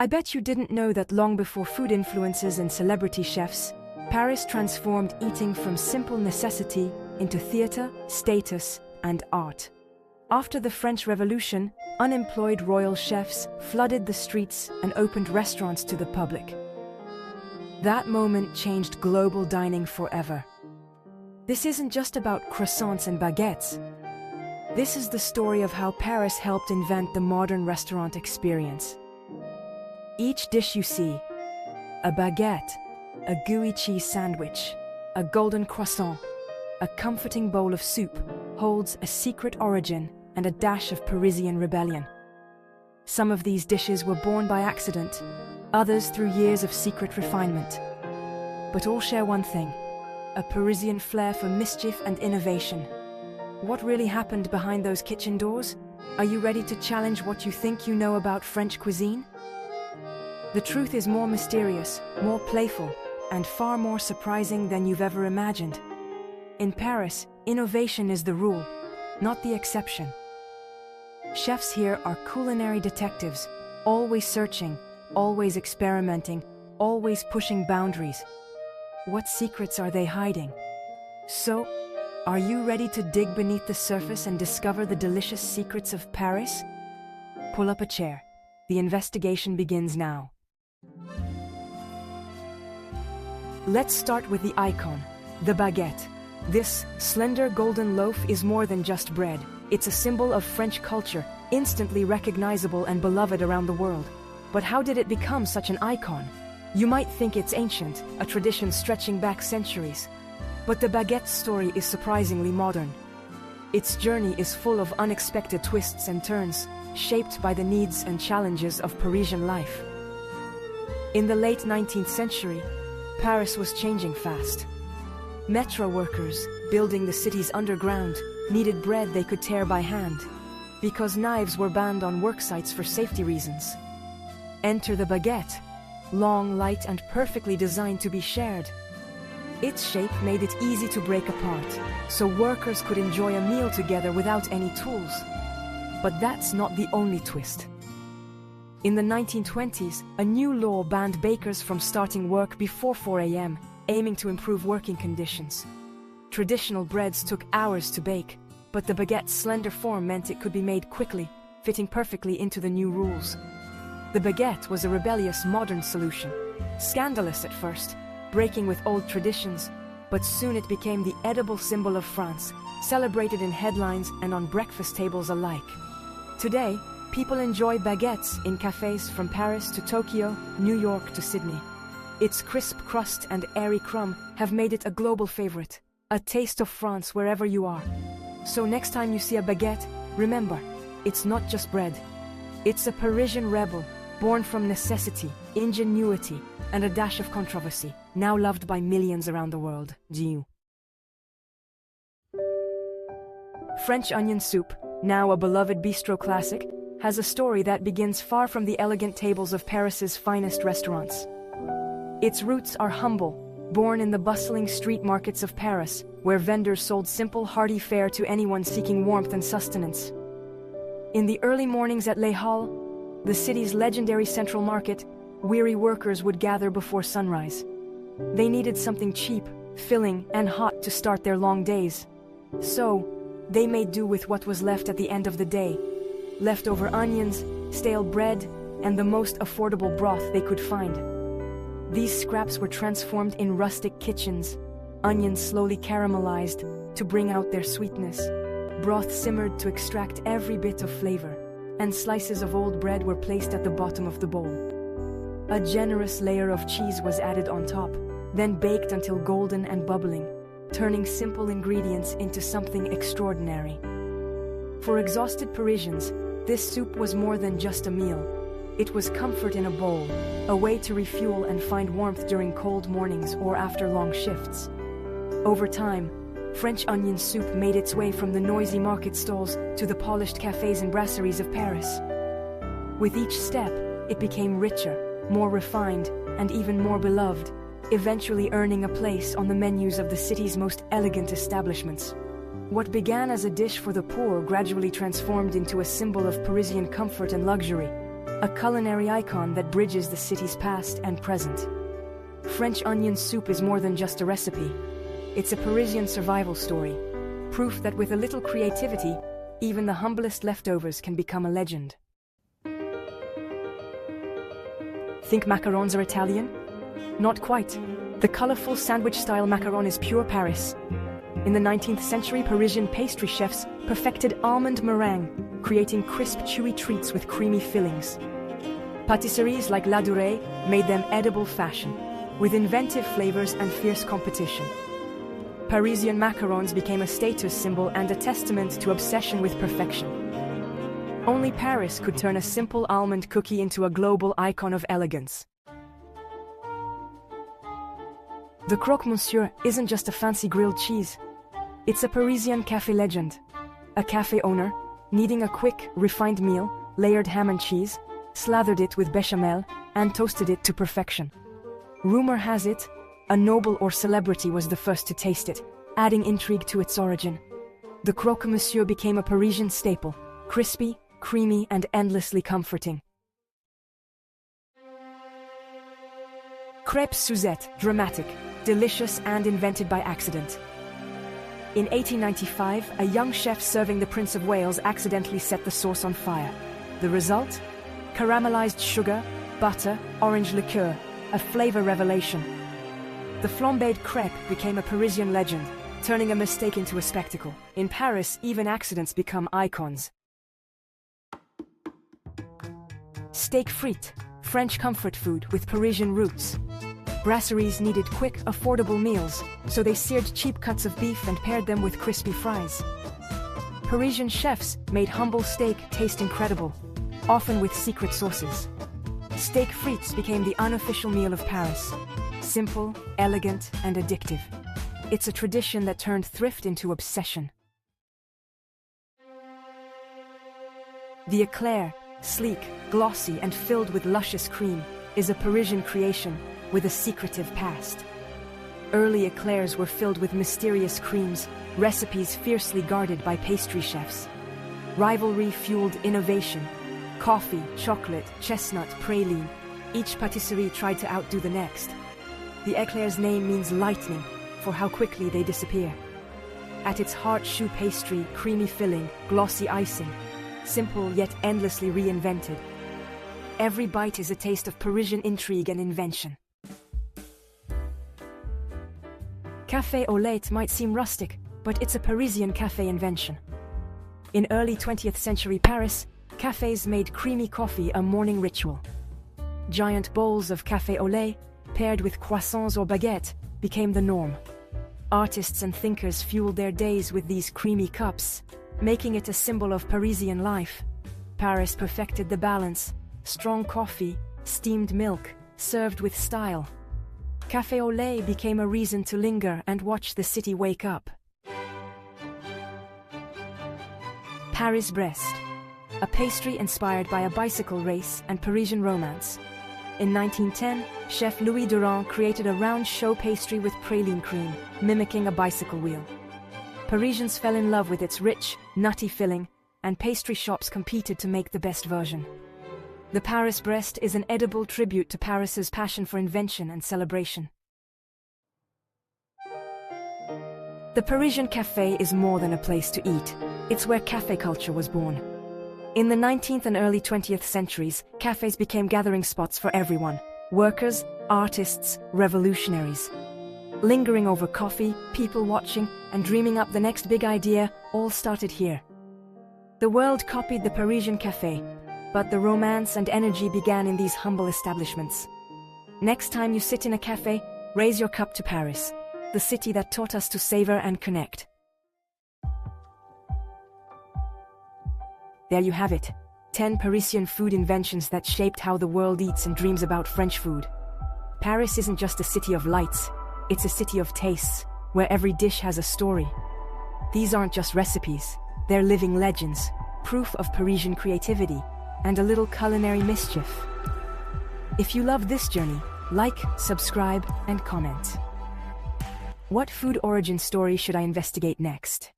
I bet you didn't know that long before food influencers and celebrity chefs, Paris transformed eating from simple necessity into theater, status, and art. After the French Revolution, unemployed royal chefs flooded the streets and opened restaurants to the public. That moment changed global dining forever. This isn't just about croissants and baguettes. This is the story of how Paris helped invent the modern restaurant experience. Each dish you see, a baguette, a gooey cheese sandwich, a golden croissant, a comforting bowl of soup, holds a secret origin and a dash of Parisian rebellion. Some of these dishes were born by accident, others through years of secret refinement. But all share one thing: a Parisian flair for mischief and innovation. What really happened behind those kitchen doors? Are you ready to challenge what you think you know about French cuisine? The truth is more mysterious, more playful, and far more surprising than you've ever imagined. In Paris, innovation is the rule, not the exception. Chefs here are culinary detectives, always searching, always experimenting, always pushing boundaries. What secrets are they hiding? So, are you ready to dig beneath the surface and discover the delicious secrets of Paris? Pull up a chair. The investigation begins now. Let's start with the icon, the baguette. This slender golden loaf is more than just bread. It's a symbol of French culture, instantly recognizable and beloved around the world. But how did it become such an icon? You might think it's ancient, a tradition stretching back centuries. But the baguette's story is surprisingly modern. Its journey is full of unexpected twists and turns, shaped by the needs and challenges of Parisian life. In the late 19th century, Paris was changing fast. Metro workers, building the city's underground, needed bread they could tear by hand, because knives were banned on work sites for safety reasons. Enter the baguette, long, light, and perfectly designed to be shared. Its shape made it easy to break apart, so workers could enjoy a meal together without any tools. But that's not the only twist. In the 1920s, a new law banned bakers from starting work before 4 a.m., aiming to improve working conditions. Traditional breads took hours to bake, but the baguette's slender form meant it could be made quickly, fitting perfectly into the new rules. The baguette was a rebellious modern solution, scandalous at first, breaking with old traditions, but soon it became the edible symbol of France, celebrated in headlines and on breakfast tables alike. Today, people enjoy baguettes in cafes from Paris to Tokyo, New York to Sydney. Its crisp crust and airy crumb have made it a global favorite, a taste of France wherever you are. So next time you see a baguette, remember, it's not just bread. It's a Parisian rebel, born from necessity, ingenuity, and a dash of controversy, now loved by millions around the world. French onion soup, now a beloved bistro classic, has a story that begins far from the elegant tables of Paris's finest restaurants. Its roots are humble, born in the bustling street markets of Paris, where vendors sold simple, hearty fare to anyone seeking warmth and sustenance. In the early mornings at Les Halles, the city's legendary central market, weary workers would gather before sunrise. They needed something cheap, filling, and hot to start their long days. So, they made do with what was left at the end of the day: leftover onions, stale bread, and the most affordable broth they could find. These scraps were transformed in rustic kitchens, onions slowly caramelized to bring out their sweetness, broth simmered to extract every bit of flavor, and slices of old bread were placed at the bottom of the bowl. A generous layer of cheese was added on top, then baked until golden and bubbling, turning simple ingredients into something extraordinary. For exhausted Parisians, this soup was more than just a meal. It was comfort in a bowl, a way to refuel and find warmth during cold mornings or after long shifts. Over time, French onion soup made its way from the noisy market stalls to the polished cafes and brasseries of Paris. With each step, it became richer, more refined, and even more beloved, eventually earning a place on the menus of the city's most elegant establishments. What began as a dish for the poor gradually transformed into a symbol of Parisian comfort and luxury, a culinary icon that bridges the city's past and present. French onion soup is more than just a recipe. It's a Parisian survival story, proof that with a little creativity, even the humblest leftovers can become a legend. Think macarons are Italian? Not quite. The colorful sandwich-style macaron is pure Paris. In the 19th century, Parisian pastry chefs perfected almond meringue, creating crisp, chewy treats with creamy fillings. Patisseries like La Durée made them edible fashion, with inventive flavors and fierce competition. Parisian macarons became a status symbol and a testament to obsession with perfection. Only Paris could turn a simple almond cookie into a global icon of elegance. The Croque Monsieur isn't just a fancy grilled cheese. It's a Parisian café legend. A café owner, needing a quick, refined meal, layered ham and cheese, slathered it with bechamel, and toasted it to perfection. Rumor has it, a noble or celebrity was the first to taste it, adding intrigue to its origin. The Croque Monsieur became a Parisian staple, crispy, creamy, and endlessly comforting. Crêpes Suzette, dramatic, delicious, and invented by accident. In 1895, a young chef serving the Prince of Wales accidentally set the sauce on fire. The result? Caramelized sugar, butter, orange liqueur, a flavor revelation. The flambéed crêpe became a Parisian legend, turning a mistake into a spectacle. In Paris, even accidents become icons. Steak frites, French comfort food with Parisian roots. Brasseries needed quick, affordable meals, so they seared cheap cuts of beef and paired them with crispy fries. Parisian chefs made humble steak taste incredible, often with secret sauces. Steak frites became the unofficial meal of Paris. Simple, elegant, and addictive. It's a tradition that turned thrift into obsession. The eclair, sleek, glossy, and filled with luscious cream, is a Parisian creation with a secretive past. Early eclairs were filled with mysterious creams, recipes fiercely guarded by pastry chefs. Rivalry fueled innovation. Coffee, chocolate, chestnut, praline. Each patisserie tried to outdo the next. The eclair's name means lightning, for how quickly they disappear. At its heart, choux pastry, creamy filling, glossy icing. Simple yet endlessly reinvented. Every bite is a taste of Parisian intrigue and invention. Café au lait might seem rustic, but it's a Parisian café invention. In early 20th century Paris, cafes made creamy coffee a morning ritual. Giant bowls of café au lait, paired with croissants or baguettes, became the norm. Artists and thinkers fueled their days with these creamy cups, making it a symbol of Parisian life. Paris perfected the balance: strong coffee, steamed milk, served with style. Café au lait became a reason to linger and watch the city wake up. Paris-Brest, a pastry inspired by a bicycle race and Parisian romance. In 1910, chef Louis Durand created a round choux pastry with praline cream, mimicking a bicycle wheel. Parisians fell in love with its rich, nutty filling, and pastry shops competed to make the best version. The Paris-Brest is an edible tribute to Paris's passion for invention and celebration. The Parisian café is more than a place to eat. It's where café culture was born. In the 19th and early 20th centuries, cafes became gathering spots for everyone: workers, artists, revolutionaries. Lingering over coffee, people watching, and dreaming up the next big idea all started here. The world copied the Parisian café, but the romance and energy began in these humble establishments. Next time you sit in a café, raise your cup to Paris, the city that taught us to savor and connect. There you have it, 10 Parisian food inventions that shaped how the world eats and dreams about French food. Paris isn't just a city of lights, it's a city of tastes, where every dish has a story. These aren't just recipes, they're living legends, proof of Parisian creativity, and a little culinary mischief. If you love this journey, like, subscribe, and comment. What food origin story should I investigate next?